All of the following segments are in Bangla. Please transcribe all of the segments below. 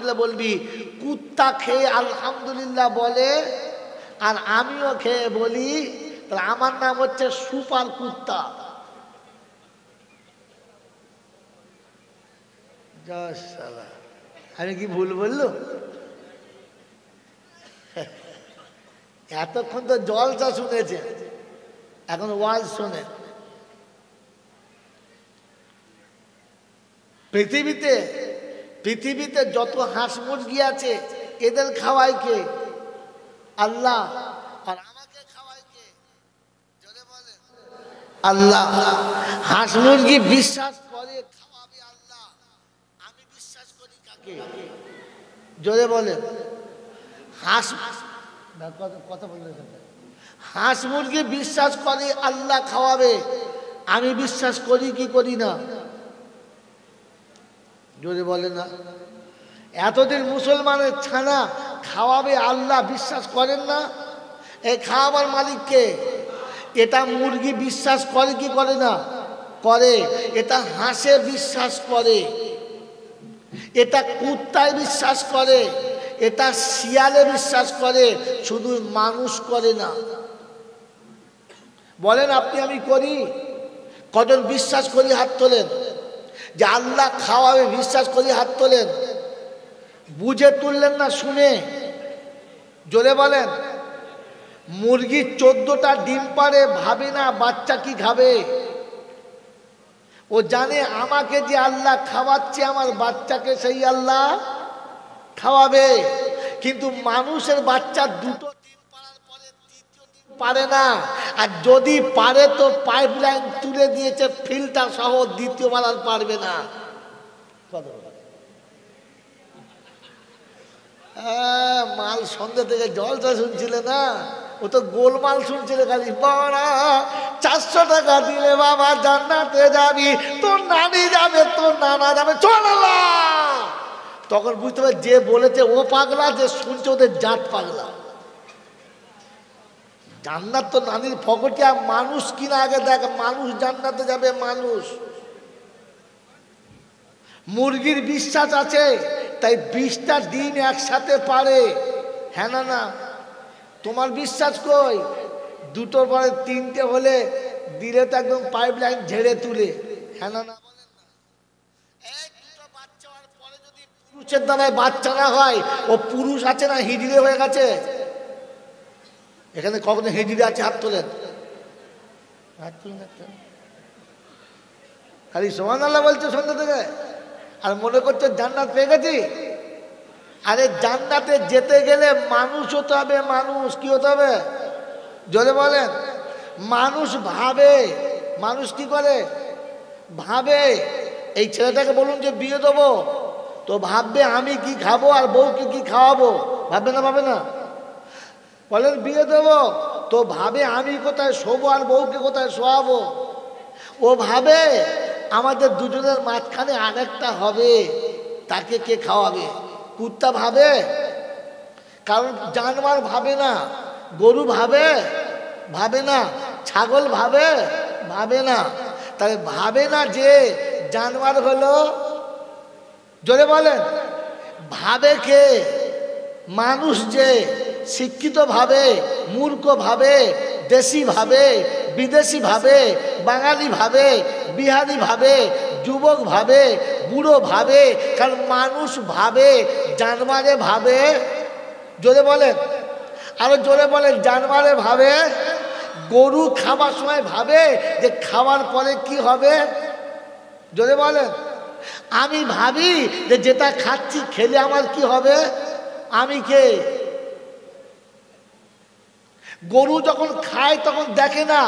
আলহামদুলিল্লাহ বলবি। কুত্তা খেয়ে আলহামদুলিল্লাহ বলে আর আমিও খেয়ে বলি, তাহলে আমার নাম হচ্ছে সুপার কুত্তা। আমি কি ভুল বললো? এতক্ষণ তো জলসা শুনেছে, এখন ওয়াজ শোনে। পৃথিবীতে যত হাঁস মুরগি আছে এদের খাওয়ায় কে? আল্লাহ। আর আমাকে খাওয়ায় কে? জোরে বলেন। আল্লাহ। হাঁস মুরগি বিশ্বাস করে খাওয়াবে আল্লাহ, আমি বিশ্বাস করি কাকে? জোরে বলেন। কথা বললেন। হাঁস মুরগি বিশ্বাস করে আল্লাহ খাওয়াবে, আমি বিশ্বাস করি কি করি না? জোরে বলে না। এতদিন মুসলমানের ছানা খাওয়াবে আল্লাহ বিশ্বাস করেন না? এই খাওয়াবার মালিককে। এটা মুরগি বিশ্বাস করে কি করে না? করে। এটা হাঁসে বিশ্বাস করে, এটা কুত্তায় বিশ্বাস করে, এটা শিয়ালে বিশ্বাস করে, শুধু মানুষ করে না। বলেন আপনি আমি করি? কজন বিশ্বাস করি হাত তোলেন যে আল্লাহ খাওয়াবে, বিশ্বাস করি হাত তোলেন। বুঝে তুললেন না শুনে? জোরে বলেন। মুরগি 14টা ডিম পারে, ভাবে না বাচ্চা কি খাবে। ও জানে আমাকে যে আল্লাহ খাওয়াচ্ছে আমার বাচ্চাকে সেই আল্লাহ খাওয়াবে। কিন্তু মানুষের বাচ্চা 2টো ডিম পারার পরে 3য় ডিম পারে না, আর যদি পারে তো পাইপলাইন তুলে দিয়েছে ফিল্টার সহ, 2য় আর পারবে না। মাল সন্ধ্যা থেকে জলটা শুনছিলে না? ও তো গোলমাল শুনছিল খালি। বড়া 400 টাকা দিলে বাবা জান্নাতে যাবি, তোর নানি যাবে, তোর নানা যাবে, চল আল্লাহ। তখন বুঝতে পারে যে বলেছে ও পাগলা, যে শুনছে ওদের জাত পাগলা। জান্নাত তো নানির ফকটিয়া, মানুষ কিনা আগে দেখ, মানুষ জান্নাতে যাবে মানুষ। মুরগির বিশ্বাস আছে তাই 20টা ডিম একসাথে পারে। হ্যাঁ না না? তোমার বিশ্বাস কই? 2টোর পরে 3টে হলে দিলে তো একদম পাইপ লাইন ঝেড়ে তুলে। হ্যাঁ না না? বলেন না। এই 2টো বাচ্চা হওয়ার পরে যদি পুরুষের দ্বারায় বাচ্চা না হয়, ও পুরুষ আছে না হিজড়ে হয়ে গেছে? এখানে কখনো হিজড়ে আছে? হাত তোলেন, হাত তুলেন। খালি সুবহানাল্লাহ বলছে সন্ধ্যা থেকে, আর মনে করছে জান্নাত পেয়ে গেছি। আরে জান্নাতে যেতে গেলে মানুষ হতে হবে। মানুষ কি হতে হবে? জোরে বলেন। মানুষ ভাবে। মানুষ কি করে? ভাবে। এই ছেলেটাকে বলুন যে বিয়ে দেবো, তো ভাববে আমি কি খাবো আর বউকে কি খাওয়াবো। ভাববে না? ভাবে না? বলেন বিয়ে দেবো, তো ভাবে আমি কোথায় শোবো আর বউকে কোথায় শোয়াবো। ও ভাবে আমাদের দুজনের মাঝখানে আরেকটা হবে, তাকে কে খাওয়াবে। কুত্তা ভাবে? কারণ জানোয়ার ভাবে না। গরু ভাবে? ভাবে না। ছাগল ভাবে? ভাবে না। তাই ভাবে না যে জানোয়ার হলো। জোরে বলেন। ভাবে কে? মানুষ যে শিক্ষিত ভাবে, মূর্খ ভাবে, দেশি ভাবে, বিদেশি ভাবে, বাঙালি ভাবে, বিহারি ভাবে, যুবক ভাবে, বুড়ো ভাবে। কারণ মানুষ ভাবে, জানোয়ারে ভাবে। জোরে বলেন, আরো জোরে বলেন। জানোয়ারে ভাবে। গরু খাবার সময় ভাবে যে খাওয়ার পরে কি হবে। জোরে বলেন। আমি ভাবি যে যেটা খাচ্ছি খেলে আমার কি হবে। আমি কে? গরু যখন খায় তখন দেখে না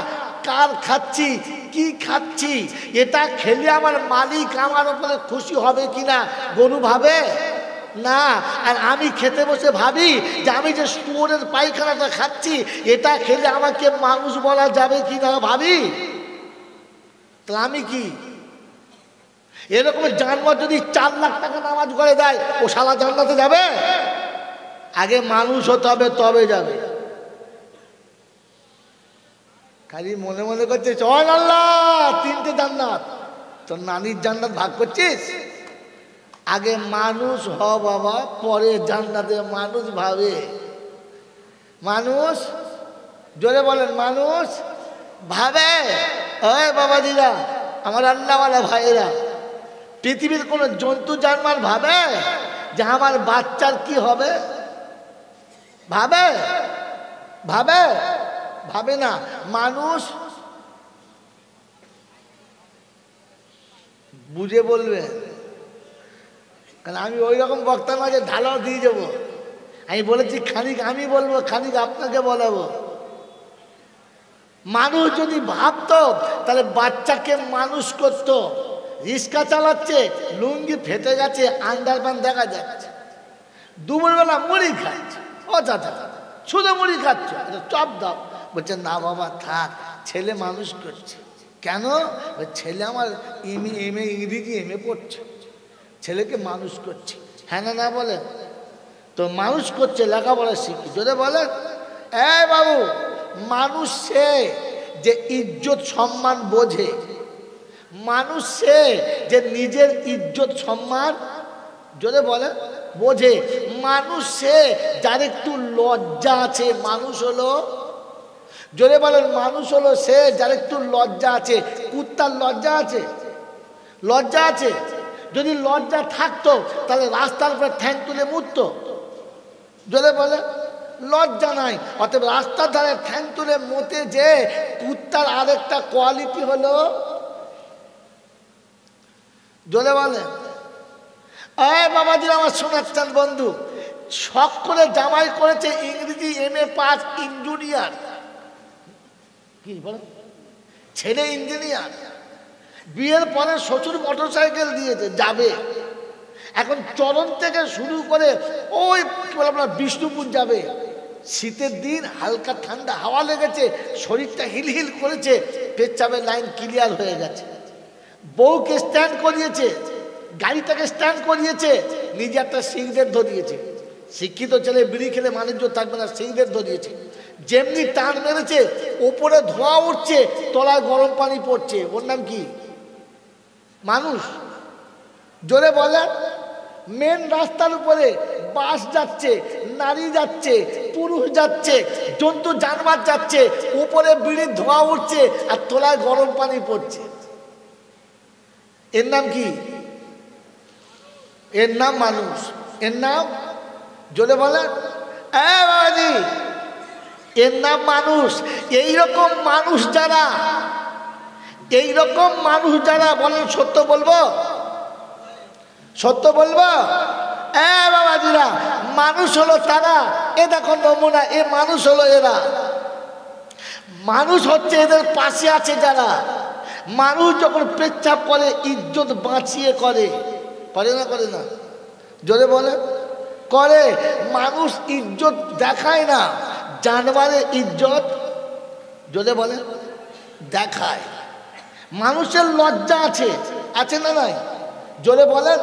কার খাচ্ছি, কি খাচ্ছি, এটা খেলে আমার মালিক আমার উপরে খুশি হবে কিনা। গরু ভাবে না। আর আমি খেতে বসে ভাবি যে আমি যে শুয়োরের পায়খানাটা খাচ্ছি, এটা খেলে আমাকে মানুষ বলা যাবে কিনা ভাবি। তাহলে আমি কি? এরকম জানোয়ার যদি 4 লাখ টাকা নামাজ করে দেয়, ও শালা জান্নাতে যাবে? আগে মানুষ হতে হবে তবে যাবে। খালি মনে মনে করছে চল আল্লাহ 3টে জান্নাত। তোর নানির জান্নাত ভাগ করছিস? আগে মানুষ হ বাবা, পরে জান্নাতে মানুষ ভাবে। মানুষ, জোরে বলেন, মানুষ ভাবে। ওই বাবাজিরা, আমার আল্লাহওয়ালা ভাইয়েরা, পৃথিবীর কোনো জন্তু জানোয়ার ভাবে যে আমার বাচ্চার কি হবে? ভাবে? ভাবে? ভাবে না। মানুষ বুঝে বলবেন, কারণ আমি ওই রকম বক্তা নয় যে ঢালাও দিয়ে যাবো। আমি বলেছি খানিক আমি বলবো, খানিক আপনাকে বলাবো। মানুষ যদি ভাবতো তাহলে বাচ্চাকে মানুষ করত। রিক্সা চালাচ্ছে, লুঙ্গি ফেটে গেছে, আন্ডারপ্যান্ট দেখা যাচ্ছে, দুপুরবেলা মুড়ি খাচ্ছে, ও চাচা শুধু মুড়ি খাচ্ছ, চপ দাও। বলছে না বাবা থাক, ছেলে মানুষ করছে। কেন? ছেলে আমার এমএ ইংরেজি এমএ পড়ছে, ছেলেকে মানুষ করছে। হ্যাঁ না না বলেন তো? মানুষ করছে, লেখাপড়া শিখি। যদি বলেন এ বাবু, মানুষ সে যে ইজ্জত সম্মান বোঝে, মানুষ সে যে নিজের ইজ্জত সম্মান যদি বলে বোঝে, মানুষ সে যার একটু লজ্জা আছে। মানুষ হলো, যদি বলেন মানুষ হলো সে যার একটু লজ্জা আছে। কুত্তার লজ্জা আছে? লজ্জা আছে? যদি লজ্জা থাকতো তাহলে রাস্তার উপরে ঠ্যাং তুলে মুততো? যদি বলে লজ্জা নাই, অতএব রাস্তার ধারে ঠ্যাং তুলে মতে যে কুত্তার আরেকটা কোয়ালিটি হলো, যদি বলে এই বাবাজি আমার শোনাচ্ছেন বন্ধু, শখ করে জামাই করেছে ইংরেজি এমএ পাস, ইঞ্জিনিয়ার। কি বলে? ছেলে ইঞ্জিনিয়ার। বিয়ের পরে শ্বশুর মোটরসাইকেল দিয়েছে, যাবে। এখন চরণ থেকে শুরু করে ওই কি বলে আপনার বিষ্ণুপুর যাবে। শীতের দিন, হালকা ঠান্ডা হাওয়া লেগেছে, শরীরটা হিলহিল করেছে, পেচ্ছাপের লাইন ক্লিয়ার হয়ে গেছে। বউকে স্ট্যান্ড করিয়েছে, গাড়িটাকে স্ট্যান্ড করিয়েছে, নিজে একটা সিগারেট ধরিয়েছে। শিক্ষিত ছেলে বিড়ি খেলে বাণিজ্য থাকবে না, সিগারেট ধরিয়েছে। যেমনি টান মেরেছে, ওপরে ধোঁয়া উঠছে, তলায় গরম পানি পড়ছে। ওর নাম কি? মানুষ। জোরে বলেন। মেন রাস্তার উপরে বাস যাচ্ছে, নারী যাচ্ছে, পুরুষ যাচ্ছে, জন্তু জানোয়ার যাচ্ছে, উপরে বিড়ির ধোঁয়া উঠছে আর তলায় গরম পানি পড়ছে। এর নাম কি? এর নাম মানুষ। এর নাম, জোরে বলেন বাবাজি, এর নাম মানুষ। এইরকম মানুষ যারা, এইরকম মানুষ যারা, বলেন সত্য বলবো? সত্য বলবো? বাবাজিরা, মানুষ হলো তারা। এ দেখো নমুনা, এ মানুষ হলো এরা। মানুষ হচ্ছে এদের পাশে আছে যারা। মানুষ যখন পেচ্ছাপ করে ইজ্জত বাঁচিয়ে করে, করে না? করে না? জোরে বলে করে। মানুষ ইজ্জত দেখায় না, জানোয়ারের ইজ্জত জোরে বলে দেখায়। মানুষের লজ্জা আছে, আছে না নাই? জোরে বলেন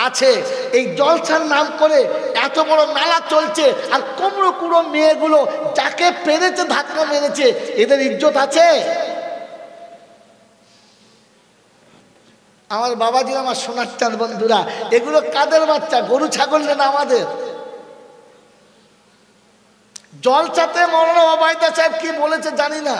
আছে। এই জলসার নাম করে এত বড় মেলা চলছে, আর কুমড়ো কুড়ো মেয়েগুলো যাকে পেরেছে ধাক্কা মেরেছে, এদের ইজ্জত আছে? আমার বাবাজি, আমার সোনার চাঁদ বন্ধুরা, এগুলো কাদের বাচ্চা? গরু ছাগল না আমাদের? জলসাতে মৌলানা ওবায়দা সাহেব কি বলেছে জানি না,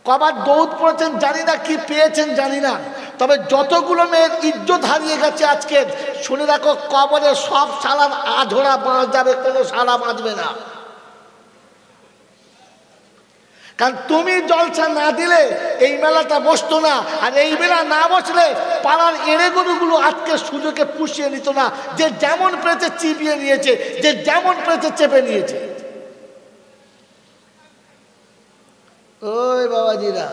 কবার দৌড় পড়েছেন জানি না, কি পেয়েছেন জানি না। তবে যতগুলো মেয়ের ইজ্জত হারিয়ে গেছে আজকে, শুনে রাখো, কবরে সব সালার আধরা বাঁচ যাবে, কোনো সালা বাঁচবে না। কারণ তুমি জলসা না দিলে এই মেলাটা বসতো না, আর এই মেলা না বসলে পাড়ার এড়ে গরুগুলো আজকে সুযোগে পুষিয়ে নিত না। যে যেমন পেয়েছে চিপিয়ে নিয়েছে, যে যেমন পেয়েছে চেপে নিয়েছে। ওই বাবাজিরা,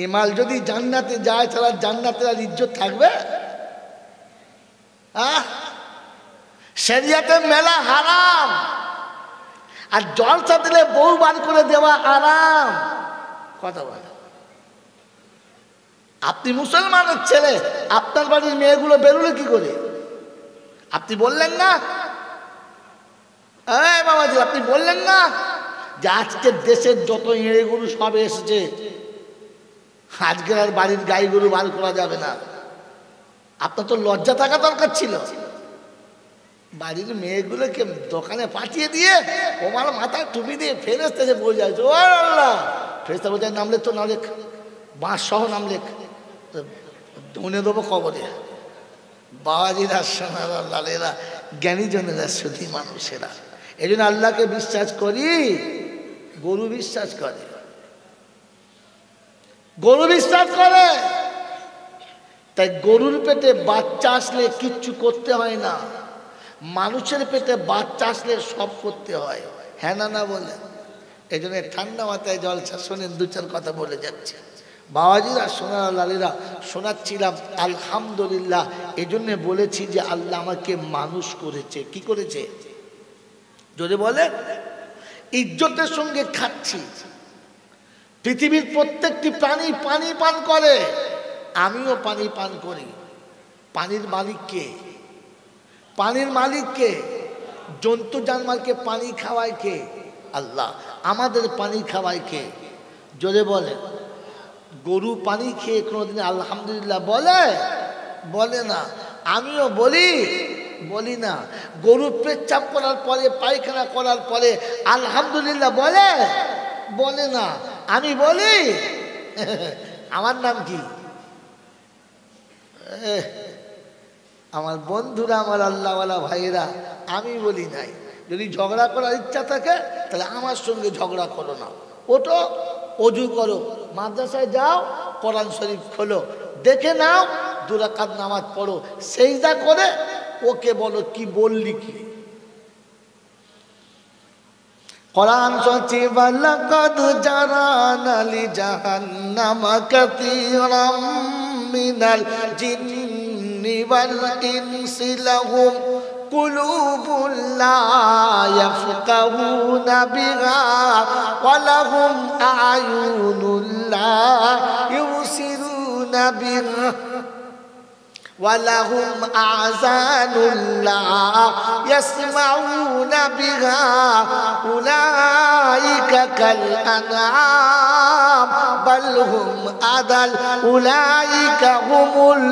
ইমাল যদি জান্নাতে যায়, তাহলে জান্নাতের আর ইজ্জত থাকবে? শরিয়াতে মেলা হারাম, আর জলসা দিলে বউ বার করে দেওয়া আরাম। কথা বল। আপনি মুসলমানের ছেলে, আপনার বাড়ির মেয়েগুলো বেরোলে কি করে? আপনি বললেন না? বাবাজি, আপনি বললেন না যে আজকের দেশের যত এড়ে গরু সব এসেছে, আজকের আর বাড়ির গাই গরু বার করা যাবে না? আপনার তো লজ্জা থাকা দরকার ছিল। বাড়ির মেয়েগুলোকে দোকানে পাঠিয়ে দিয়ে ওমার মাথায় টুপি দিয়ে ফেরেস্তে যে বই যাচ্ছে, ও আল্লাহ, ফেরেস্তা বলছে নাম লেখ, তো নাম লেখ, বাঁশ সহ নাম লেখ, ধনে দেবো কবরে। বাবাজিরা, সোনারা, লালেরা, জ্ঞানীজনেরা, শুধু মানুষেরা, এই জন্য আল্লাহকে বিশ্বাস করি। গরু বিশ্বাস করে, গরু বিশ্বাস করে। তাই গরুর পেটে বাচ্চা আসলে কিচ্ছু করতে হয় না, মানুষের পেটে বাচ্চা আসলে সব করতে হয়। হ্যাঁ না না বলে, এই জন্য ঠান্ডা মাথায় জলসা শোনেন, দু চার কথা বলে যাচ্ছে। বাবাজিরা, সোনারা, লালেরা, শোনাচ্ছিলাম আলহামদুলিল্লাহ। এই জন্যে বলেছি যে আল্লাহ আমাকে মানুষ করেছে। কি করেছে? যদি বলেন, ইজ্জতের সঙ্গে খাচ্ছি। পৃথিবীর প্রত্যেকটি প্রাণী পানি পান করে, আমিও পানি পান করি। পানির মালিক কে? পানির মালিক কে? জন্তু জানমালকে পানি খাওয়ায় কে? আল্লাহ। আমাদের পানি খাওয়ায় কে? জোরে বলে। গরু পানি খেয়ে কোনোদিন আলহামদুলিল্লাহ বলে? বলে না। আমিও বলি? বলি না। গরু পেচ্ছাপ করার পরে, পায়খানা করার পরে আলহামদুলিল্লাহ বলে? বলে না। আমি বলি? আমার নাম কি? আমার বন্ধুরা, আমার আল্লাহওয়ালা ভাইয়েরা, আমি বলি নাই। যদি ঝগড়া করার ইচ্ছা থাকে তাহলে আমার সঙ্গে ঝগড়া করো না। ওটো, অজু করো, মাদ্রাসায় যাও, কোরআন শরীফ খোলো, দেখে নাও, 2 রাকাত নামাজ পড়ো, সেজদা করে ওকে বলো কি বললি কি। কোরআন সচিব লাকাদ জারানা লি জাহান্নামা কাসীরাম মিনাল জিন্নি ওয়াল ইনসি লাহুম কুলুবুন লা ইয়াফকাহুনা বিহা ওয়া লাহুম আ'য়ুনুন লা ইউসিরুনা বিহা ওয়ালাহুম আযানুন লা ইয়াসমাউনা বিহা উলাইকা কাল আনআম বাল হুম আদাল উলাইকা হুমুল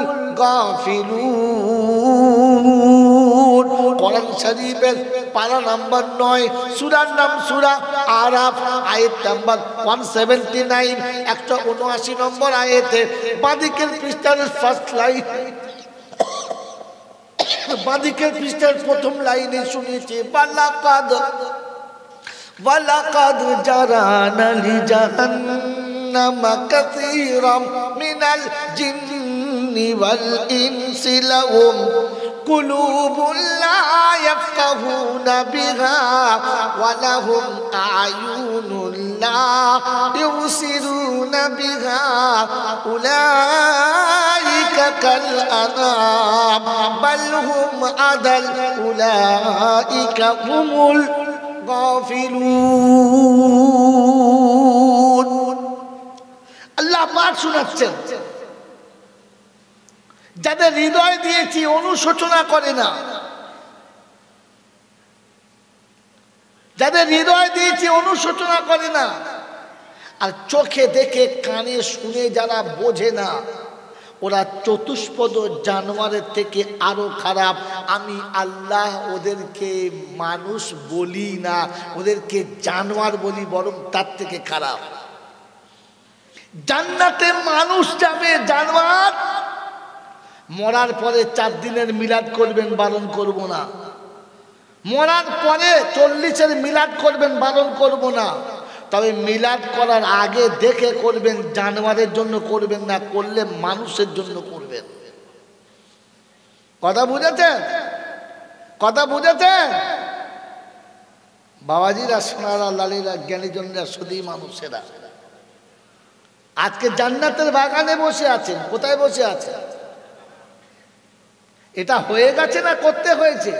গাফিলুন। কোরআন শরীফের পারা নাম্বার 9, সূরার নাম সূরা আরাফ, আয়াত নাম্বার 179, 179 নম্বর আয়াতে বাদিকের পৃষ্ঠার ফার্স্ট লাইন, বাদিকের পৃষ্ঠার প্রথম লাইনে শুনেছি ওয়ালাকাদ জারানা লি জাহান্নামা কাসীরাম মিনাল জিন্নি ওয়াল ইনসি লাহুম কুলুবুন লা ইয়াফকাহুনা বিহা ওয়া লাহুম আ'য়ুনুন লা ইউসিরুনা বিহা উলাইকা কাল আনআম বাল হুম আদাল উলাইকা হুমুল গাফিলুন। আল্লাহ পাক শোনাচ্ছেন, যাদের হৃদয় দিয়েছি অনুশোচনা করে না, যাদের হৃদয় দিয়েছি অনুশোচনা করে না, আর চোখে দেখে কানে শুনে যারা বোঝে না, ওরা চতুষ্পদ জানোয়ারের থেকে আরো খারাপ। আমি আল্লাহ ওদেরকে মানুষ বলি না, ওদেরকে জানোয়ার বলি, বরং তার থেকে খারাপ। জান্নাতে মানুষ যাবে, জানোয়ার মরার পরে 4 দিনের মিলাদ করবেন, বারণ করব না। মরার পরে 40-এর মিলাদ করবেন, বারণ করব না। তবে মিলাদ করার আগে দেখে করবেন, জানোয়ারের জন্য করবেন না, করলে মানুষের জন্য করবেন। কথা বুঝেছেন? কথা বুঝেছেন? বাবাজিরা, সোনারা, লালীরা, জ্ঞানীজনরা, শুধু মানুষেরা আজকে জান্নাতের বাগানে বসে আছেন। কোথায় বসে আছেন? এটা হয়ে গেছে না করতে হয়েছে?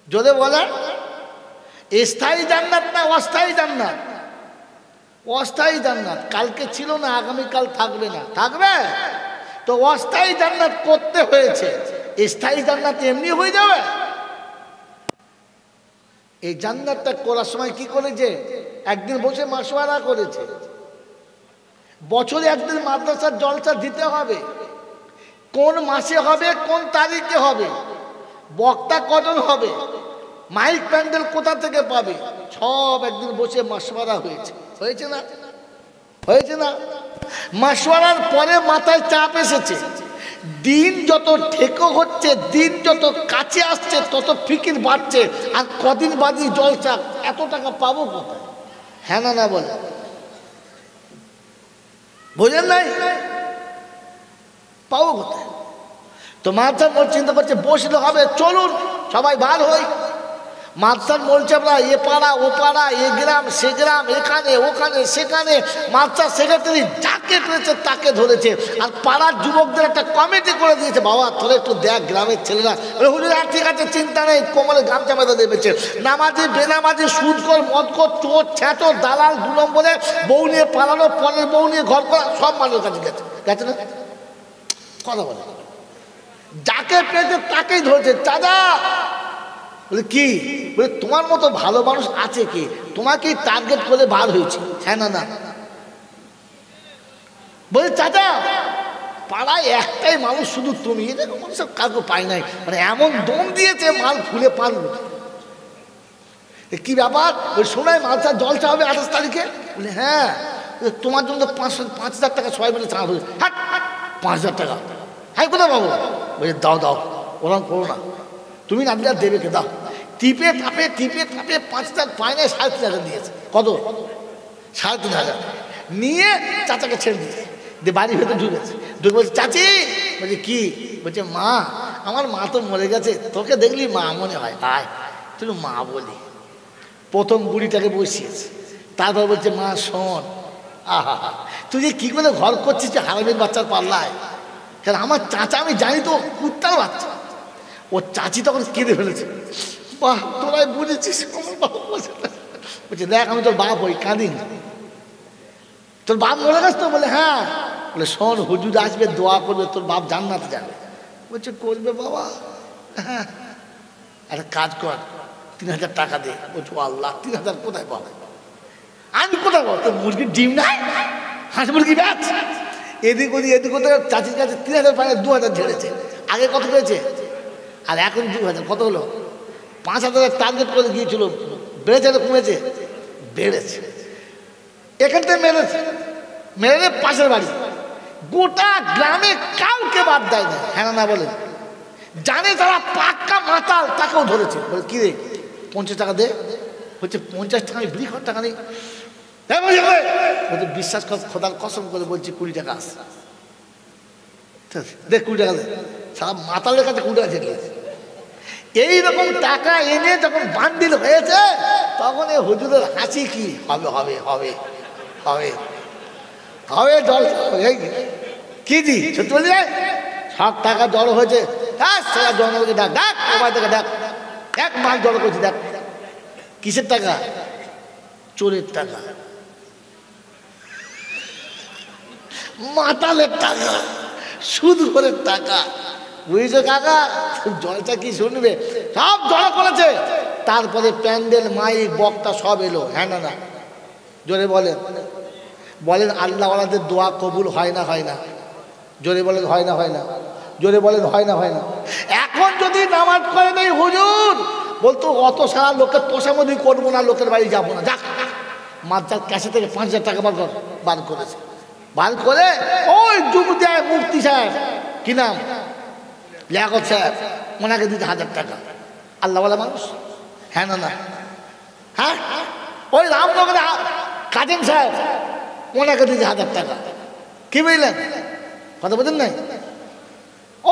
যদি বলেন স্থায়ী জান্নাত না অস্থায়ী জান্নাত? অস্থায়ী জান্নাত। কালকে ছিল না, আগামীকাল থাকবে না। থাকবে তো অস্থায়ী জান্নাত করতে হয়েছে। স্থায়ী জান্নাত এমনি হয়ে যাবে? এই জান্নাতটা করার সময় কি করেছে? একদিন বসে মাসওয়ারা করেছে। বছরে একদিন মাদ্রাসার জলসা দিতে হবে। কোন মাসে হবে, কোন তারিখে হবে, বক্তা কজন হবে, মাইক প্যান্ডেল কোথা থেকে পাবে, সব একদিন বসে মাসওয়ারা হয়েছে। হয়েছে না? হয়েছে না? মাসওয়ারার পরে মাথায় চাপ এসেছে। দিন যত ঠেকো হচ্ছে, দিন যত কাছে আসছে, তত ফিকির বাড়ছে। আর কদিন বাদই জলসা, এত টাকা পাবো কোথায়? হ্যাঁ না না বলে, বোঝেন নাই? পাবো কোথায়? তো মাদ্রাসার মোড় চিন্তা করছে বসলে হবে, চলুন সবাই বার হই। মাদ্রাসার মোড় চাপড়া, এ পাড়া ও পাড়া, এ গ্রাম সে গ্রাম, এখানে ওখানে সেখানে মাদ্রাসার সেক্রেটারি যাকে পেরেছে তাকে ধরেছে। আর পাড়ার যুবকদের একটা কমিটি করে দিয়েছে, বাবা তোরা একটু দেখ গ্রামের ছেলেরা। হুজুর ঠিক আছে, চিন্তা নেই, কোমরে গামছা বেঁধে দেবেছে। নামাজি বেনামাজি, সুদখোর মদখোর, চোর ছ্যাঁচোর, দালাল, 2 নম্বরে বউ নিয়ে পালানো, পরের বউ নিয়ে ঘর করা, সব মানুষের কাছে গেছে। গেছে না? কথা বলে, যাকে পেয়েছে তাকেই ধরেছে। চাচা বলে কি? বলে তোমার মতো ভালো মানুষ আছে কি? তোমাকেই টার্গেট করে বার হয়েছে। হ্যাঁ না না বলে, চাচা পাড়ায় একটাই মানুষ শুধু তুমি, এরকম মানুষ কাউকে পাই নাই। মানে এমন দম দিয়েছে, মাল ফুলে পারবো। কি ব্যাপার? ওই শোনায় মালসার জলসা হবে 28 তারিখে। বলে হ্যাঁ, তোমার জন্য 5,000 টাকা সবাই মিলে চাঁদ হয়েছে। হাট 5,000 টাকা, হ্যাঁ কোথায় পাবো? বলছে দাও দাও, ওরকম করো না, তুমি না দিলে দেবে কে? দাও। টিপে টাপে 5,000 পায়নায় 3,500 দিয়েছে। কত? 3,500 নিয়ে চাচাকে ছেড়ে দিয়েছে। দিয়ে বাড়ির ভেতর ঢুকেছে। ঢুকে বলছে চাচি। বলছে কি? বলছে মা, আমার মা তো মরে গেছে, তোকে দেখলি মা মনে হয়, আয় তুই মা বলি। প্রথম বুড়িটাকে বসিয়েছে, তারপর বলছে মা শোন, আহা তুই যে কি করে ঘর করছিস হারামির বাচ্চার পাল্লায়। কারণ আমার চাচা, আমি জানি তো কুত্তার বাচ্চা। ও চাচি তখন কেঁদে ফেলেছে। বাহ তোরাই বুঝেছিস আমার বাবা। বলছে দেখ আমি তোর বাপ হই, কাঁদিন। তোর বাপ মরে গেছে তো? বলে হ্যাঁ। বলে শোন, হুজুর আসবে, দোয়া করবে, তোর বাপ জান্নাতে যাবে। বলছে করবে বাবা। হ্যাঁ একটা কাজ কর, 3,000 টাকা দে। বলছো আল্লাহ 3,000 কোথায় পাবে? আমি কোথায় পাবো? তোর মুরগির ডিম নাই, হাঁস মুরগি ব্যাচ। এদিক ওদিক এদিক ওদিক চাচির কাছে 3,000 পায়, 2,000 ঝেড়েছে। আগে কত পেয়েছে? আর এখন 2,000। কত হলো? 5,000 টার্গেট করে গিয়েছিল। বেড়েছে না কমেছে? বেড়েছে। এখান থেকে মেরেছে, মেরে পাশের বাড়ি, গোটা গ্রামে কাউকে বাদ দেয় না। হ্যাঁ না বলে, জানে যারা পাক্কা মাতাল তাকেও ধরেছে। বলে কি রে 50 টাকা দে। বলছে 50 টাকা আমি বিক্রি করার টাকা নেই। বলছে বিশ্বাস কর, খোদার কসম করে বলছি 20 টাকা আছে, দেখ 20 টাকা দে। সারা মাতালের কাছে 20 টাকা ছেড়েছে। এইরকম টাকা এনে যখন বান্ডিল হয়েছে, তখন এই হুজুরের হাসি কি হবে? হবে হবে হবে হবে জল কি দি সত্যি বলছি, সব টাকা জড়ো হয়েছে। জনগণকে ডাক, ডাক মোবাইল থেকে ডাক, এক মাল জড়ো করছি। দেখ কিসের টাকা? চোরের টাকা, মাতালের টাকা, সুদখোরের টাকা। বুঝেছো কাকা? জলটা কি শুনবে? সব জড়ো করেছে। তারপরে প্যান্ডেল, মাইক, বক্তা সব এলো। হ্যাঁ না না জোরে বলেন, বলেন আল্লাহ ওনাদের দোয়া কবুল হয় না হয় না? জোরে বলেন হয় না হয় না? জোরে বলেন হয় না হয় না? এখন যদি নামাজ পড়ে নেই হুজুর, বলতো অত সারা লোকের তোষামদি করবো না, লোকের বাড়ি যাবো না। যাক মাদ্রাসার ক্যাশে থেকে 5,000 টাকা বার করেছে। বার করে ওই যুগ দেয় মুফতি সাহেব, কি নাম, লিয়াকত সাহেব, ওনাকে দিতে 1,000 টাকা। আল্লাহ বলা মানুষ। হ্যাঁ না না? হ্যাঁ ওই রামনগরে কাজেম সাহেব, ওনাকে দিতে 1,000 টাকা। কি বুঝলেন? কথা বলছেন নাই?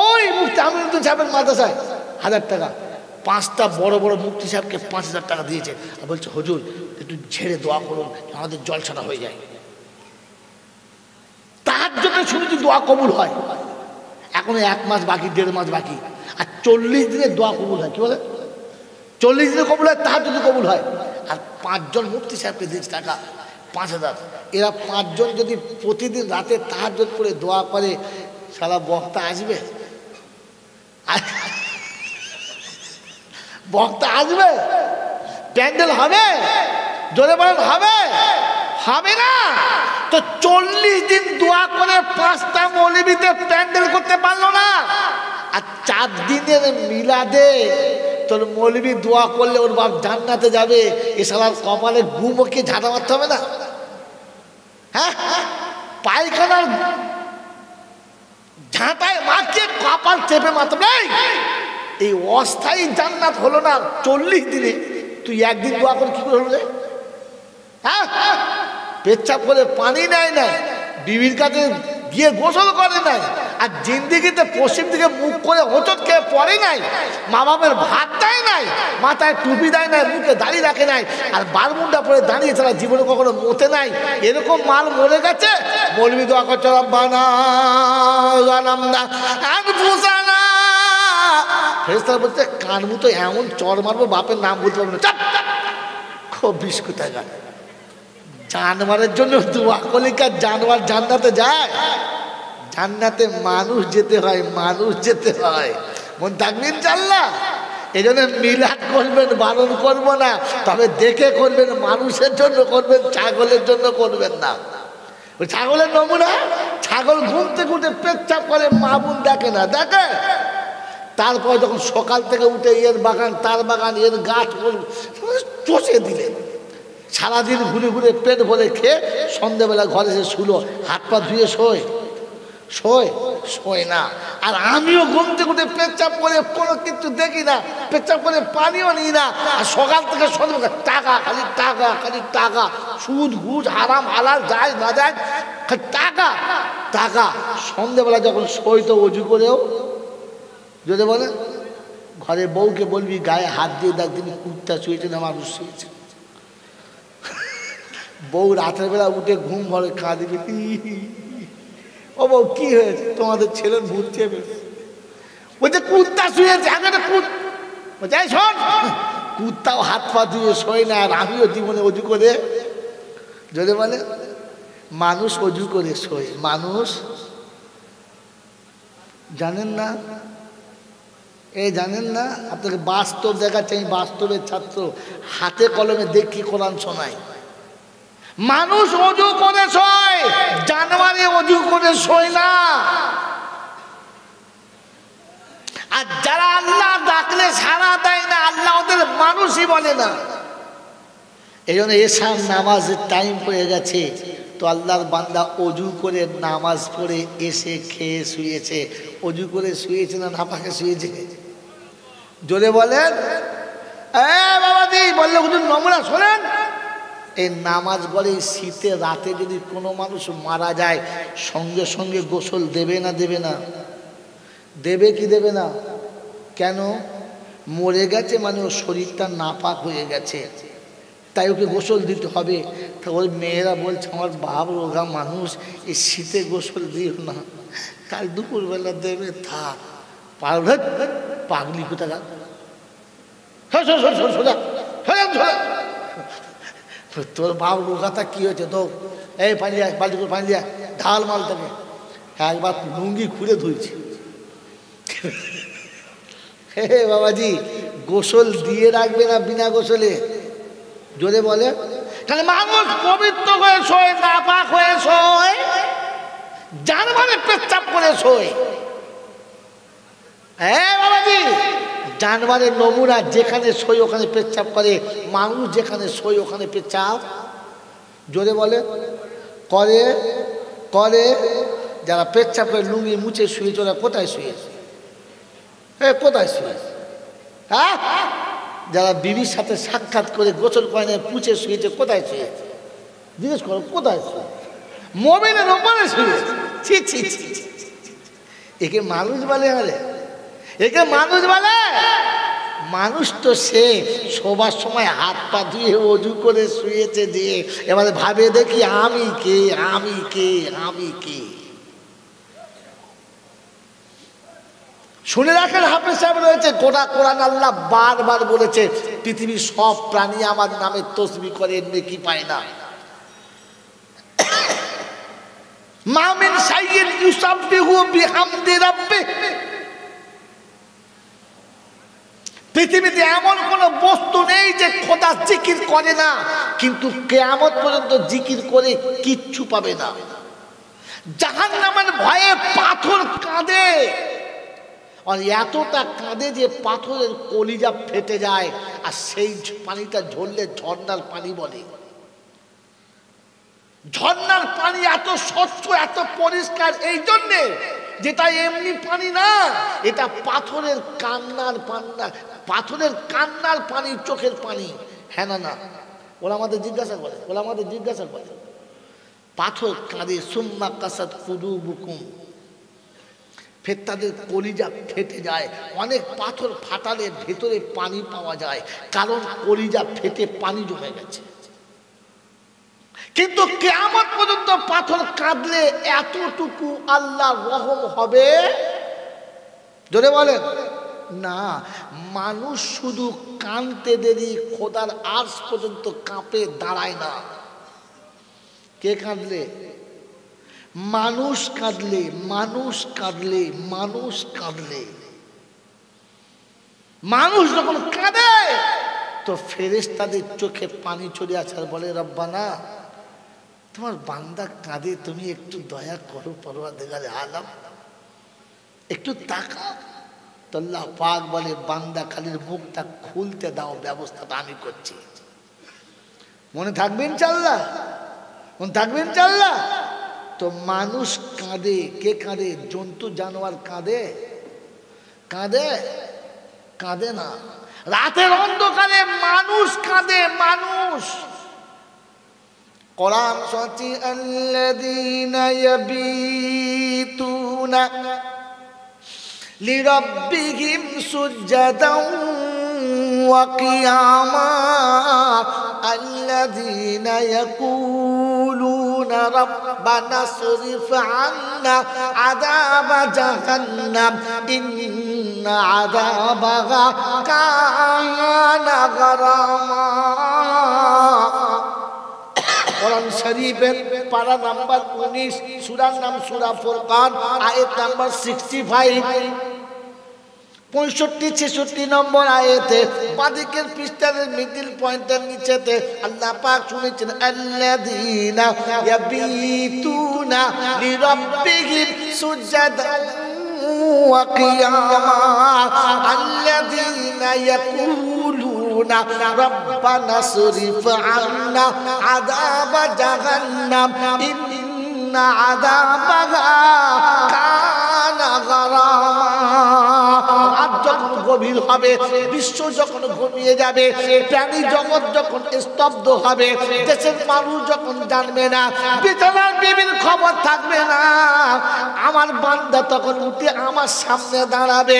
ওই মুফতি আমিনুদ্দিন সাহেবের মাদ্রাসায় 1,000 টাকা। 5টা বড় বড় মুফতি সাহেবকে 5,000 টাকা দিয়েছে। আর বলছে হুজুর একটু ঝেড়ে দোয়া করুন, আমাদের জলসাটা হয়ে যায়। তার জন্য শুনেছি দোয়া কবুল হয়। এখনো 1 মাস বাকি, 1.5 মাস বাকি, আর 40 দিনে দোয়া কবুল হয়। কি বলে? 40 দিনে কবুল হয়, তার যদি কবুল হয়। আর 5 জন মুফতি সাহেবকে দিয়েছে টাকা 5,000। এরা 5 জন যদি প্রতিদিন রাতে তাহাজ্জুদ করে দোয়া করে, সারা বক্তা আসবে? বক্তা আসবে? প্যান্ডেল হবে? জোরে বলেন হবে? হবে না। তো 40 দিন দোয়া করে 5টা মৌলবীতে প্যান্ডেল করতে পারলো না, আর 4 দিনের মিলাদে তোর মৌলবী দোয়া করলে ওর বাপ জান্নাতে যাবে, এ শালার কপালে গুমকে ঝাঁটা মারতে হবে না? হ্যাঁ, পায়খানার ঝাঁটায় মাকে কপাল চেপে মারতে নেই। এই অস্থায়ী জান্নাত হলো না 40 দিনে, তুই একদিন দোয়া করে কি করে হলো রে? হ্যাঁ, পেচ্ছাপ করে পানি নেয় নাই, বিবির কাছে গিয়ে গোসল করে নাই, আর জিন্দিগিতে পশ্চিম দিকে মুখ করে হোঁচট খেয়ে পড়ে নাই, মা বাপের ভাত দেয় নাই, মাথায় টুপি দেয় নাই, মুখে দাড়ি রাখে নাই, আর বারমুন্ডা পরে দাঁড়িয়ে ছাড়া জীবনে কখনো মতে নাই, এরকম মাল মরে গেছে। মৌলবী দোয়া করছে রব্বানা জালামনা আনফুসানা, ফেরেশতারা বলছে কানবু তো এমন চর মারবো বাপের নাম বলতে পারবে না, খুব বিস্কুটায় গেল। জানোয়ারের জন্য দোয়া করলে কি জানোয়ার জান্নাতে যায়? জান্নাতে মানুষ যেতে হয়, মানুষ যেতে হয়। মন থাকবে ইনশাআল্লাহ। এই জন্য মিলাদ করবেন, বারণ করবো না, তবে দেখে করবেন, মানুষের জন্য করবেন, ছাগলের জন্য করবেন না। ওই ছাগলের নমুনা, ছাগল ঘুম থেকে উঠে পেচ্ছাপ করে, মা বোন দেখে না, দেখে। তারপর যখন সকাল থেকে উঠে এর বাগান তার বাগান, এর গাছ চষে দিলেন, সারাদিন ঘুরে ঘুরে পেট ভরে খেয়ে সন্ধ্যেবেলা ঘরে এসে শুলো, হাত পা ধুয়ে শোয়, শোয় শোয় না। আর আমিও ঘুম থেকে উঠে পেচ্ছাপ করে কোনো কিছু দেখি না, পেচ্ছাপ করে পানিও নিই না, আর সকাল থেকে সন্ধ্যেবেলা টাকা, খালি টাকা, খালি টাকা, সুদ ঘুষ হারাম হালাল যায় না যায়, খালি টাকা টাকা। সন্ধ্যেবেলা যখন শোয় তো অজু করেও যদি বলে ঘরে বউকে বলবি গায়ে হাত দিয়ে দেখ তিনি কুত্তা শুয়েছে না মানুষ শুয়েছে। বউ রাতের বেলা উঠে ঘুম ভরে কাঁদবে, ও বউ কি হয়েছে? তোমাদের ছেলের ভূত চেপে বলছে কুত্তা শুয়েছে। যাই শোন, কুত্তাও হাত পা ধুয়ে শোয় না, আর আমিও জীবনে অজু করে যদি বলে মানুষ অজু করে শোয়। মানুষ জানেন না, এই জানেন না, আপনাকে বাস্তব দেখাচ্ছে, আমি বাস্তবের ছাত্র, হাতে কলমে দেখি কোরআন শোনাই। মানুষ অজু করে শোয়, জানোয়ারে অজু করে শোয় না। আর যারা আল্লাহ ডাকলে সাড়া দেয় না, আল্লাহ ওদের মানুষই বলে না। এই জন্য এশার নামাজের টাইম হয়ে গেছে, তো আল্লাহর বান্দা অজু করে নামাজ পড়ে এসে খেয়ে শুয়েছে। অজু করে শুয়েছে না নাপাকে শুয়েছে? জোরে বলেন। বাবাজি বললে হুজুর নমুনা শোনেন, এই নামাজ পড়ে শীতে রাতে যদি কোনো মানুষ মারা যায়, সঙ্গে সঙ্গে গোসল দেবে না দেবে না? দেবে কি দেবে না? কেন? মরে গেছে মানে ওর শরীরটা নাপাক হয়ে গেছে, তাই ওকে গোসল দিতে হবে। তা ওই মেয়েরা বলছে আমার বাপ রোগা মানুষ, এই শীতে গোসল দিও না, কাল দুপুরবেলা দেবে, থাক। পারবে পাগলি কোথাকা, তোর বাপ রোগাটা কি হয়েছে তো? এই পানি যায়, বালতি করে পানি দিয়া ঢাল মাল থাকে। একবার লুঙ্গি খুলে ধুইছি। হে বাবাজি, গোসল দিয়ে রাখবে না বিনা গোসলে? জোরে বলে। তাহলে মানুষ পবিত্র হয়ে শোয়, নাপাক হয়ে শোয়, জানোয়ারে পেচ্ছাপ করে শোয়। হ্যাঁ বাবাজি, জানোয়ারের নমুনা, যেখানে শোয় ওখানে পেচ্ছাপ করে, মানুষ যেখানে শোয় ওখানে পেচ্ছাপ জোরে বলে করে করে। যারা পেচ্ছাপ করে লুঙ্গি মুছে শুয়েছে, ওরা কোথায় শুয়েছে? কোথায় শুয়েছে? হ্যাঁ, যারা বিবির সাথে সাক্ষাৎ করে গোসল করে না পুছে শুয়েছে, কোথায় শুয়েছে? জিজ্ঞেস করো কোথায় শুয়ে? মোবাইলের ওপরে শুয়েছে। ছি ছি ছি, একে মানুষ বলে? আরে একে মানুষ বলে? মানুষ তো সে শোবার সময় হাত পা ধুয়ে অজু করে শুয়েছে, দিয়ে এবারে ভাবে দেখি আমি কে, আমি কে, আমি কে। শুনে রাখেন, হাফেজ সাহেব রয়েছে, গোটা কোরআন আল্লাহ বারবার বলেছে পৃথিবীর সব প্রাণী আমার নামে তসবিহ করে, নেকি পায় না। মা মিন শাইইন ইউসাব্বিহু বিহামদি রাব্বিহি, পৃথিবীতে এমন কোন বস্তু নেই যে খোদা জিকির করে না, কিন্তু কিয়ামত পর্যন্ত জিকির করে কিচ্ছু পাবে না। জাহান্নামের ভয়ে পাথর কাঁদে, আর এতটা কাঁদে যে পাথরের কলিজা ফেটে যায়, আর সেই পানিটা ঝরলে ঝর্ণার পানি বলে। ঝর্ণার পানি এত স্বচ্ছ, এত পরিষ্কার এই জন্যে যেটা এমনি পানি না, এটা পাথরের কান্নার পান্না, পাথরের কান্নার পানি, চোখের পানি। হ্যাঁ না না, ওরা আমাদের জিজ্ঞাসা করে, ওরা আমাদের জিজ্ঞাসা করে, পাথর কাঁদে সুম্মা কাসাত কুলুবুকুম, ফের তাদের কলিজা ফেটে যায়। অনেক পাথর ফাটালে ভেতরে পানি পাওয়া যায়, কারণ কলিজা ফেটে পানি জমে গেছে। কিন্তু কিয়ামত পর্যন্ত পাথর কাঁদলে এতটুকু আল্লাহর রহম হবে? জোরে বলেন না। মানুষ শুধু কাঁদতে দেরি, খোদার আরশ পর্যন্ত কাঁপে দাঁড়ায় না। কে কাঁদলে? মানুষ কাঁদলে, মানুষ কাঁদলে, মানুষ কাঁদলে। মানুষ যখন কাঁদে তো ফেরেশতাদের চোখে পানি চলে আসে আর বলে, রব্বানা তোমার বান্দা কাঁদে, তুমি একটু দয়া করো পরওয়ারদিগারে আলম, একটু তাকাও। তো আল্লাহ পাক বলে, বান্দা খালির মুখটা খুলতে দাও, ব্যবস্থাটা আমি করছি। মনে থাকবে ইনশাআল্লাহ, মনে থাকবে ইনশাআল্লাহ। তো মানুষ কাঁদে। কে কাঁদে? জন্তু জানোয়ার কাঁদে? কাঁদে? কাঁদে না। রাতের অন্ধকারে মানুষ কাঁদে, মানুষ। কোরআন সচি আল্লাযীনা ইয়াবিতুনা লিরাব্বিহিম সুজদান ওয়া কিয়ামা আল্লাযীনা ইয়াকুলুনা রাব্বানা সরিফ আন্না আযাবা জাহান্নাম ইন্না আযাবাহা কানা গারামা। কোরআন শরীফের পারা নাম্বার 19, সূরার নাম সূরা ফুরকান, আয়াত নাম্বার 65, 65-66 নম্বর আয়াতে বাদিকের পৃষ্ঠার মিডল পয়েন্টের নিচেতে আল্লাহ পাক শুনেছেন, আল্লাযীনা ইয়াবিতুনা লিরাব্বিহিম সুজদান ওয়া কিয়ামা আল্লাযীনা ইয়াকুলুনা রাব্বানা সরিফ আন্না আযাবা জাহান্নাম ইন্না আযাবাহা কানা গারামা। যখন গভীর হবে, বিশ্ব যখন ঘুমিয়ে যাবে, প্রাণী জগৎ যখন স্তব্ধ হবে, দেশের মানুষ যখন জানবে না, বিছানার বিবির খবর থাকবে না, আমার বান্দা তখন উঠে আমার সামনে দাঁড়াবে।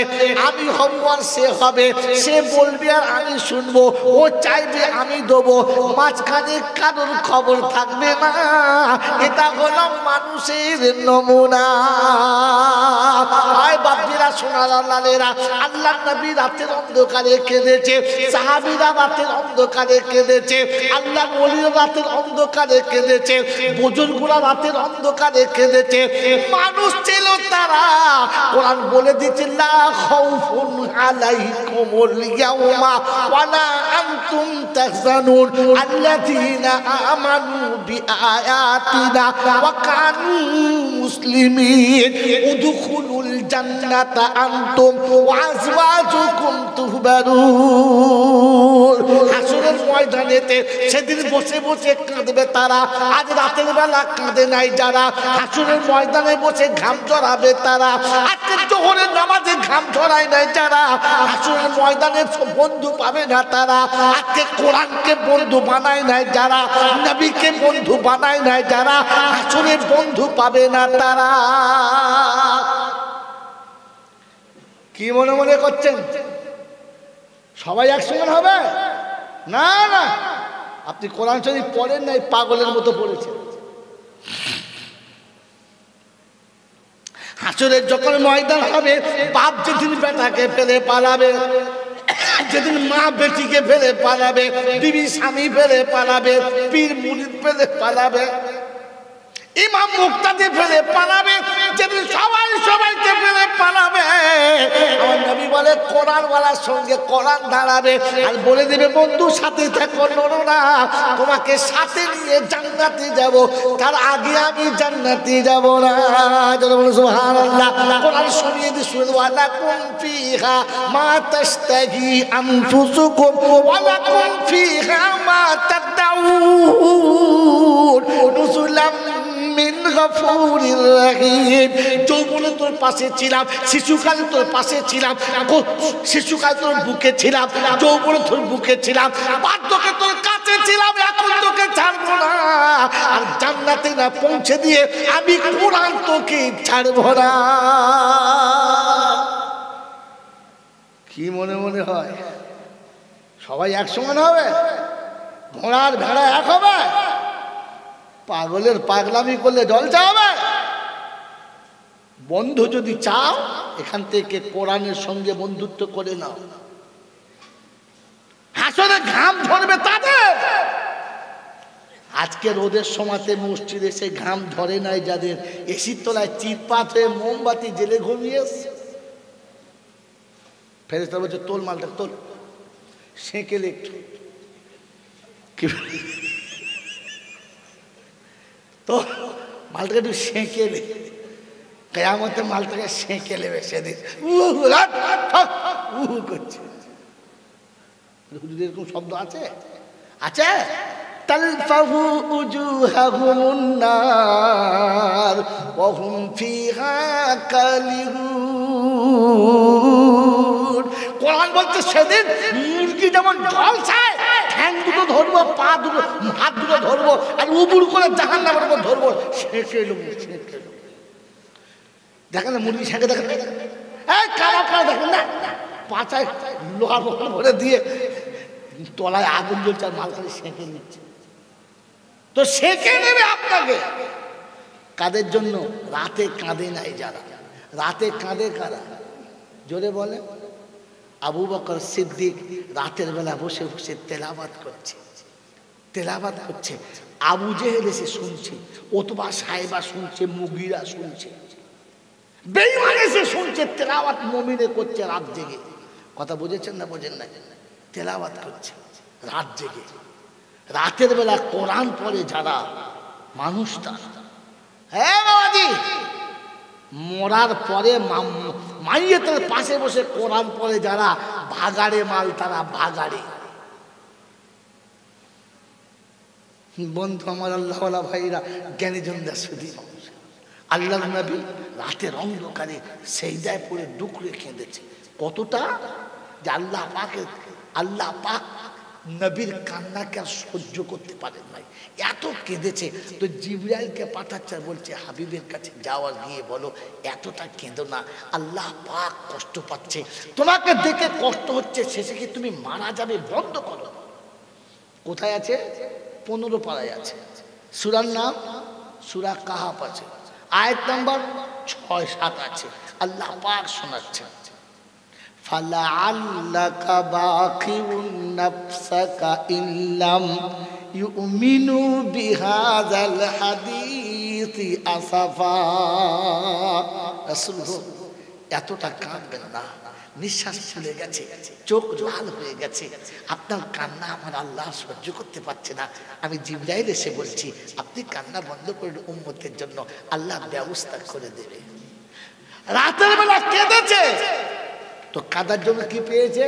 আমি হব আর সে হবে, সে বলবে আর আমি শুনবো, ও চাইবে আমি দেবো, মাঝখানে কারোর খবর থাকবে না। এটা হলো মানুষের নমুনা। আয় বাপজিরা, সোনার লালেরা, আল্লাহ নবী রাতের অন্ধকারে কেঁদেছে, সাহাবীরা রাতের অন্ধকারে কেঁদেছে, আল্লাহ ওলিরা রাতের অন্ধকারে কেঁদেছে, বুজুর্গরা রাতের অন্ধকারে কেঁদেছে। মানুষ ছিল তারা। কোরআন বলে দিচ্ছে, লা খাউফুন আলাইকুমুল ইয়াওমা ওয়ালা আনতুম তাহজানুন আল্লাযীনা আমানু বিআয়াতিনা ওয়া কানু মুসলিমিন উদখুলুল জান্নাতা আনতুম ওয়া আজওয়াজুকুম তুহবারুন। হাসরের ময়দানেতে সেদিন বসে বসে কাঁদবে তারা। আজ রাতের বেলা কাঁদে নাই যারা, হাসরের ময়দানে বসে ঘাম ঝরাবে তারা। আজকে জোহরের নামাজে ঘাম ঝরায় নাই যারা, হাসরের ময়দানে বন্ধু পাবে না তারা। আজকে কোরআনকে বন্ধু বানায় নাই যারা, নবীকে বন্ধু বানায় নাই যারা, হাসরের বন্ধু পাবে না তারা। কি মনে মনে করছেন সবাই একসঙ্গে হবে? না না, আপনি কোরআন শরীফ পড়েন নাই, পাগলের মতো পড়েছেন। হাসরের যখন ময়দান হবে, বাপ যেদিন বেটাকে ফেলে পালাবে, যেদিন মা বেটিকে ফেলে পালাবে, বিবি স্বামী ফেলে পালাবে, পীর মুরিদ ফেলে পালাবে, ইমাম মুক্তাদি ফেলে পালাবে, যেদিন সবাই সবাইকে ফেলে পালাবে, আমার নবী বলে কোরআনওয়ালার সঙ্গে কোরআন দাঁড়াবে আর বলে দেবে বন্ধু সাথে থাকো, নড়ো না, তোমাকে সাথে নিয়ে জান্নাতে যাব, তার আগে আমি জান্নাতে যাব না। যারা বলে সুবহানাল্লাহ। কোরআন শুনিয়ে দি, শুনে ওয়ালাকুম ফিহা মা তাশতাহি আনফুসুকুম ওয়ালাকুম ফিহা মা তাদউন নুজুলাম মিন গফুরির রহিম। যৌবনে তোর পাশে ছিলাম, শিশুকালে তোর পাশে ছিলাম, শিশুকালে তোর বুকে ছিলাম, যৌবনে তোর বুকে ছিলাম, বার্ধক্যে তোর কাছে ছিলাম, এখন তোকে ছাড়বো না। আর জান্নাতে না পৌঁছে দিয়ে আমি কোরআন তোকে ছাড়বো না। কি মনে মনে হয় সবাই এক সমান হবে? ঘোড়ার ভেড়া এক হবে? পাগলের পাগলামি করলে জলসা হবে? বন্ধু যদি চাও এখান থেকে কোরআনের সঙ্গে বন্ধুত্ব করে নাও। হাসরে ঘাম ঝরবে তাদের। আজকে রোদের সময়তে মসজিদে সে ঘাম ধরে নাই যাদের, এসির তলায় চিৎপাত হয়ে মোমবাতি জেলে ঘুমিয়ে ফেরেশতা বলছে তোল মালটা তোল, সেঁকেলে একটু তো মালটাকে একটু সেঁকে নে, কেয়ামতে মালটাকে সেঁকে নেবে সেদিন করছে। এরকম শব্দ আছে আছে তালফাহু উজুহাহুমুন নার ওয়া হুম ফিহা কালিহুন। কোরআন বলছে সেদিন মুরগি যেমন ঝলসায় ঠ্যাং দুটো ধরবো, পা দুটো, হাত দুটো ধরবো আর উবুর করে জাহান্নামের উপর ধরবো, সেঁকে নেবো, সেঁকে নেবো। দেখেন না মুরগি সেঁকে, দেখেন এই কারা কারা দেখেন না, পাচায় লোহার মোহর ভরে দিয়ে তলায় আগুন জ্বলছে আর মালখালি সেঁকে নিচ্ছে। তো সেঁকে নেবে আপনাকে। কাদের জন্য? রাতে কাঁদে নাই যারা। রাতে কাঁদে কারা? জোরে বলে। আবু বকর সিদ্দিক রাতের বেলা বসে বসে তেলাওয়াত করছে, তেলাওয়াত করছে। আবু জেহেল এসে শুনছে, ওতবা সাহেবা শুনছে, মুগিরা শুনছে, বেঈমান এসে শুনছে, তেলাওয়াত মুমিনে করছে রাত জেগে। কথা বুঝেছেন না বোঝেন না? তেলাওয়াত করছে রাত জেগে। রাতের বেলা কোরআন পড়ে যারা মানুষ, তারা হ্যাঁ বাবাজি মরার পরে মাইয়েতের পাশে বসে কোরআন পড়ে যারা, ভাগাড়ে মাল তারা, ভাগাড়ে। বন্ধু আমার আল্লাহওয়ালা ভাইরা, জ্ঞানীজন দাসুদি আল্লাহ নবী রাতের অন্ধকারে সেজদায় পড়ে ডুকরে কেঁদেছে। কতটা যে আল্লাহ পাক নবীর কান্নাকে আর সহ্য করতে পারেন নাই, এত কেঁদেছে। তো জিবরাইলকে পাঠাচ্ছে, বলছে হাবিবের কাছে যাওয়া, গিয়ে বলো এতটা কেঁদো না, আল্লাহ পাক কষ্ট পাচ্ছে, তোমাকে দেখে কষ্ট হচ্ছে, শেষে কি তুমি মারা যাবে, বন্ধ করো। কোথায় আছে? 15 পারায় আছে। সূরার নাম সূরা কাহাফ আছে, আয়াত নাম্বার 6-7 আছে। আল্লাহ পাক শোনাচ্ছে, ফালাআল্লাকা বাখিউন নাফসাকা ইল্লাম ইউমিনু বিহাযাল হাদিসি আসাফা। রাসূল এতটা কাঁদবেন না, নিঃশ্বাস চলে গেছে, চোখ লাল হয়ে গেছে, আপনার কান্না আমার আল্লাহ সহ্য করতে পারছে না। আমি জিবরাইল এসে বলছি আপনি কান্না বন্ধ করুন, উম্মতের জন্য আল্লাহ ব্যবস্থা করে দেবে। রাতের বেলা কেঁদেছে, তো কাঁদার জন্য কি পেয়েছে?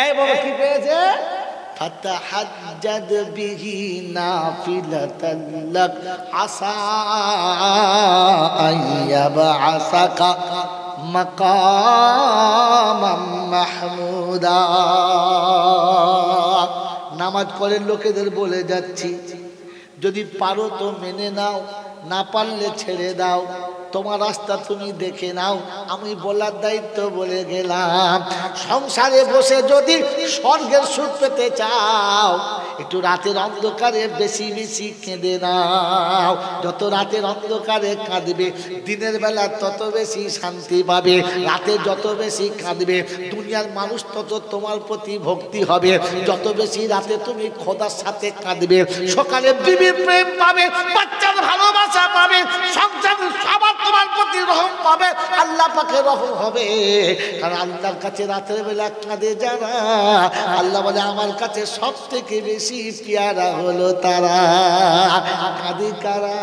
এই বাবা কি পেয়েছে? ফাতাহাজ্জাদ বিহি নাফিলাতান লাক আসা আইয়াবআসাকা মাকামাম মাহমুদা। নামাজ পড়েন লোকেদের বলে যাচ্ছি, যদি পারো তো মেনে নাও, না পারলে ছেড়ে দাও, তোমার রাস্তা তুমি দেখে নাও, আমি বলার দায়িত্ব বলে গেলাম। সংসারে বসে যদি স্বর্গের সুখ পেতে চাও, একটু রাতের অন্ধকারে বেশি বেশি কেঁদে নাও। যত রাতের অন্ধকারে কাঁদবে দিনের বেলা তত বেশি শান্তি পাবে। রাতে যত বেশি কাঁদবে দুনিয়ার মানুষ তত তোমার প্রতি ভক্তি হবে। যত বেশি রাতে তুমি খোদার সাথে কাঁদবে সকালে বিবির প্রেম পাবে, বাচ্চার ভালোবাসা পাবে, সংসার সবার তোমার প্রতি রহম পাবে, আল্লাহ পাকে রহম হবে। কারণ আল্লাহর কাছে রাতের বেলা কাঁদে যারা, আল্লাহ বলে আমার কাছে সব থেকে বেশি পেয়ারা হলো তারা। কাঁদে কারা?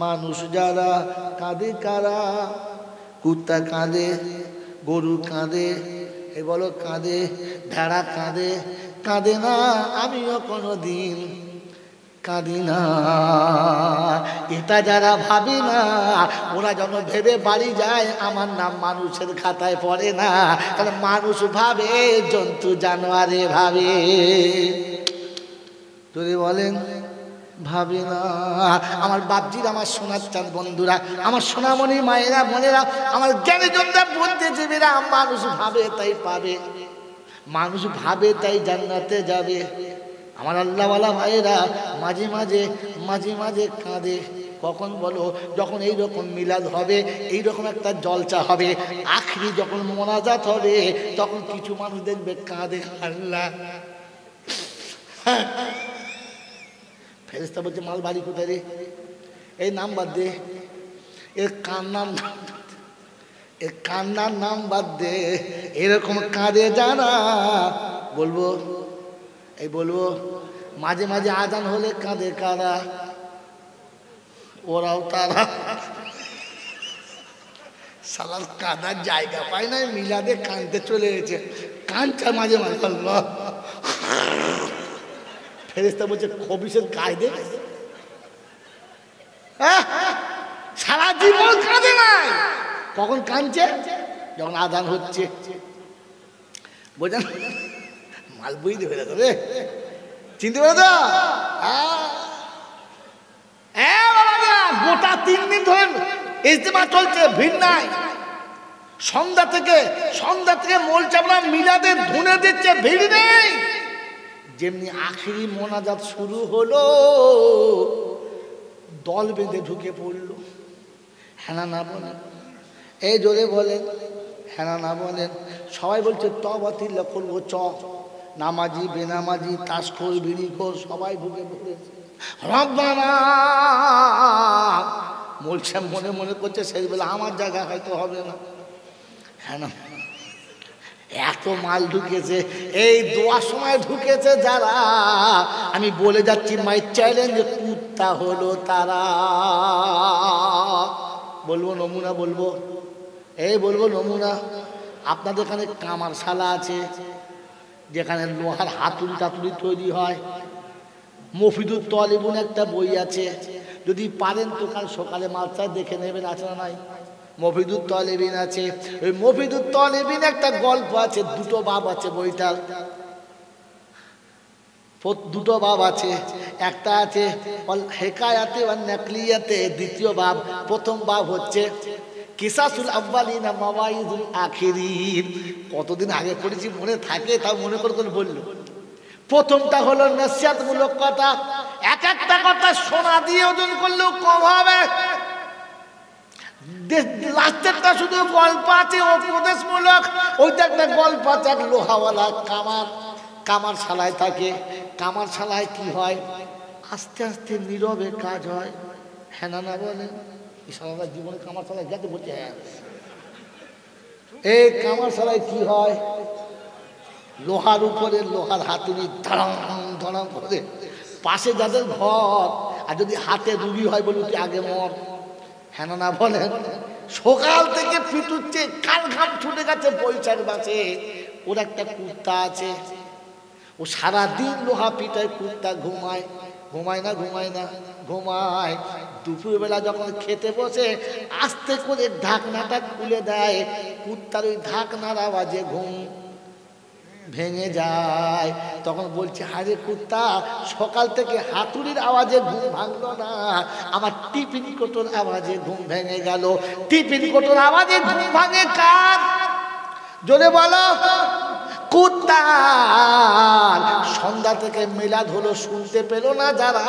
মানুষ যারা। কাঁদে কারা? কুত্তা কাঁদে, গরু কাঁদে, এ বলো কাঁদে, ভেড়া কাঁদে। কাঁদে না আমিও কোনো দিন কাঁদি না। এটা যারা ভাবে না ওরা যেন ভেবে বাড়ি যায় আমার নাম মানুষের খাতায় পড়ে না। কারণ মানুষ ভাবে জন্তু জানোয়ারে ভাবে। যদি বলেন ভাবে না। আমার বাপজির, আমার সোনার চাঁদ বন্ধুরা, আমার সোনামণি মায়েরা বোনেরা, আমার জ্ঞানী জনরা বুদ্ধিজীবীরা, মানুষ ভাবে তাই পাবে, মানুষ ভাবে তাই জান্নাতে যাবে। আমার আল্লাহওয়ালা ভাইয়েরা মাঝে মাঝে মাঝে মাঝে কাঁদে। কখন বলো? যখন এইরকম মিলাদ হবে, এইরকম একটা জলসা হবে, আখরি যখন মোনাজাত হবে, তখন কিছু মানুষ দেখবে কাঁদে। আল্লাহ ফেরেশতা বলছে মাল বাড়ি কোথায় রে? এই নাম বাদ দে, এর কান্নার নাম, এর কান্নার নাম বাদ দে। এরকম কাঁদে জানা বলবো, এই বলবো মাঝে মাঝে আজান হলে কাঁদে কারা? ওরাও তারা। সালার কাঁদার জায়গা পায় না, মিলাদে কাঁদতে চলে গেছে, কাঁদছে মাঝে মাঝে। আল্লাহ ফেরেশতা বলছে খবিসের গায়ে দে। সারা জীবন কাঁদে নাই, কখন কাঁদছে? যখন আজান হচ্ছে। বোঝেন মাল বুঝতে পেরে রে, চিনতে পেরে তো? গোটা 3 দিন ধরে ইজতেমা চলছে, ভিড় নাই। সন্ধ্যা থেকে মোল চাপড়া মিলাদের ধুনে দিচ্ছে, ভিড় নেই। যেমনি আখিরি মোনাজাত শুরু হলো দল বেঁধে ঢুকে পড়লো। হ্যাঁ না বলেন? এই জোরে বলেন হ্যাঁ না বলেন? সবাই বলছে তবাতিল্লা করবো, চ নামাজি বেনামাজি তাসখোর বিড়িখোর সবাই ঢুকে পড়েছে। রব্বানা বলছে, মনে মনে করছে সেই বেলা আমার জায়গা হয়তো হবে না। হ্যাঁ না, এত মাল ঢুকেছে, এই দোয়ার সময় ঢুকেছে যারা, আমি বলে যাচ্ছি মাই চ্যালেঞ্জ, কুত্তা হলো তারা। বলবো নমুনা, বলবো এই বলবো নমুনা। আপনাদের এখানে কামারশালা আছে, যেখানে লোহার হাতুড়ি টাতুড়ি তৈরি হয়। মফিদুত তলিবুন একটা বই আছে, যদি পারেন তো কাল সকালে মালসায় দেখে নেবেন, আছে না নাই? মফিদুত তলিবিন আছে। ওই মফিদুত তলিবিন একটা গল্প আছে, 2টো বাব আছে বইটার, 2টো বাব আছে। একটা আছে হেকায়াতে আর নাকলিয়াতে, দ্বিতীয় বাব। প্রথম বাব হচ্ছে কিসাসুল আউয়ালিন মাওয়াইজুল আখিরিন। কতদিন আগে পড়েছি মনে থাকে, তাও মনে করে বললো। প্রথমটা হলো নসিহতমূলক কথা, এক একটা কথা সোনা দিয়ে ওজন করলেও কম হবে। লাস্টেরটা শুধু গল্প আছে, উপদেশমূলক। ওইটা একটা গল্প আছে, এক লোহাওয়ালা কামার শালায় থাকে। কামার শালায় কি হয়? আস্তে আস্তে নীরবে কাজ হয়। হ্যাঁ না বলেন? সারা জীবনে কামার শালায় গেছে, বলছে হ্যাঁ। এই কামার শালায় কি হয়? লোহার উপরে লোহার হাতুড়ি ধড়াম ধড়াম করে, পাশে যাদের ঘর, আর যদি হাতে রুগী হয় বলি তুই আগে মর। হ্যাঁ না বলেন? সকাল থেকে পিটুচ্ছে, কাল ঘাম ছুটে গেছে পয়সার বাসে। ওর একটা কুত্তা আছে, ও সারাদিন লোহা পিটায়, কুত্তা ঘুমায়। ঘুমায় না? ঘুমায় না? ঘুমায়। দুপুরবেলা যখন খেতে বসে আস্তে করে ঢাকনাটা খুলে দেয়, কুত্তার ওই ঢাকনার আওয়াজে ঘুম ভেঙে যায়। তখন বলছে, হারে কুত্তা, সকাল থেকে হাতুড়ির আওয়াজে ঘুম ভাঙলো না, আমার টিফিন কোটোর আওয়াজে ঘুম ভেঙে গেল। টিফিন কোটোর আওয়াজে ঘুম ভাঙে কার? জোরে বলো। কুত্তার। সন্ধ্যা থেকে মিলাদ হলো শুনতে পেল না যারা,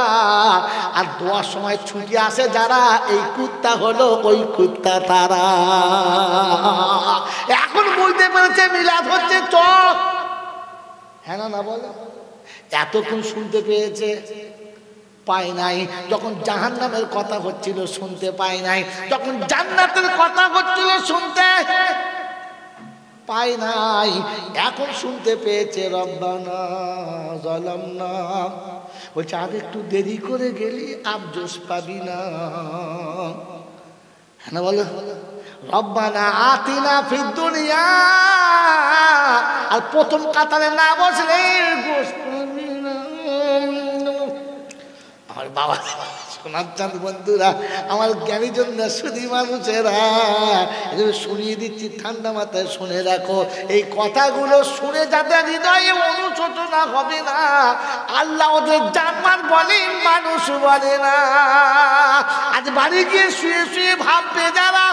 আর দোয়ার সময় ছুটি আসে যারা, এই কুত্তা হলো ওই কুত্তা তারা। এখন বুঝতে পেরেছে মিলাদ হচ্ছে চক, হ্যাঁ না বলে? এতক্ষণ শুনতে পেয়েছে, পায় নাই। যখন জাহান্নামের কথা হচ্ছিল শুনতে পায় নাই, যখন জান্নাতের কথা হচ্ছিল শুনতে পায় নাই, এখন শুনতে পেয়েছে। রব্বানা যালামনা, বলছে আর একটু দেরি করে গেলি আফসোস পাবি না। হ্যাঁ না বলো? রব্বানা আতিনা ফিদ দুনিয়া, আর প্রথম কাতারে না বসলে গোশ পাবি না। আমার বাবা সোনার চাঁদ বন্ধুরা, আমার জ্ঞানী জন্য শুধু মানুষেরা, শুনিয়ে দিচ্ছি ঠান্ডা মাথায় শুনে রাখো। এই কথাগুলো শুনে যাতে হৃদয়ে অনুশোচনা হবে না। আল্লাহ ওদের জানমান বলে, মানুষ বলে না। আজ বাড়ি গিয়ে শুয়ে শুয়ে ভাববে যারা,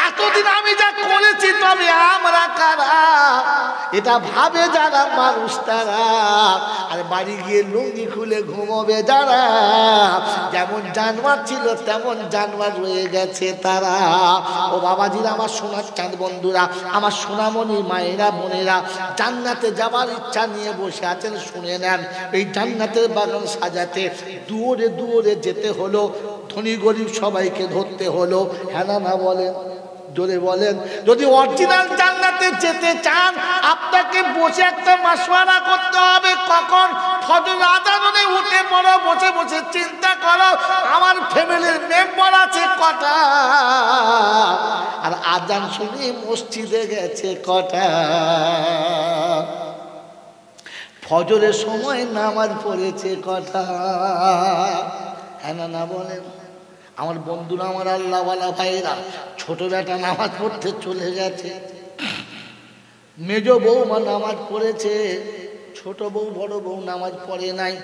এতদিন আমি যা করেছি তবে আমরা কারা, এটা ভাবে যারা মানুষ তারা। আর বাড়ি গিয়ে লুঙ্গি খুলে ঘুমোবে যারা, যেমন জানোয়ার ছিল তেমন জানোয়ার রয়ে গেছে তারা। ও বাবাজিরা, আমার সোনার চাঁদ বন্ধুরা, আমার সোনামণি মায়েরা বোনেরা, জান্নাতে যাবার ইচ্ছা নিয়ে বসে আছেন, শুনে নেন। এই জান্নাতের বাগান সাজাতে দূরে দূরে যেতে হলো, ধনী গরিব সবাইকে ধরতে হলো, হ্যাঁ না বলেন? জোরে বলেন। যদি অরিজিনাল জান্নাতে যেতে চান, আপনাকে বসে একটা মাশওয়ারা করতে হবে। কখন? ফজর আযানে উঠে পড়ো, বসে বসে চিন্তা করো আমার ফ্যামিলির মেম্বার আছে কটা, আর আজান শুনে মসজিদে গেছে কটা, ফজরের সময় নামাজ পড়েছে কটা, হ্যাঁ না বলেন? আমার বন্ধুরা, আমার আল্লাহওয়ালা ভাইরা, ছোট বেটা নামাজ পড়তে চলে গেছে, মেজ বৌমা নামাজ পড়েছে, ছোট বউ বড় বউ নামাজ পড়ে নাই।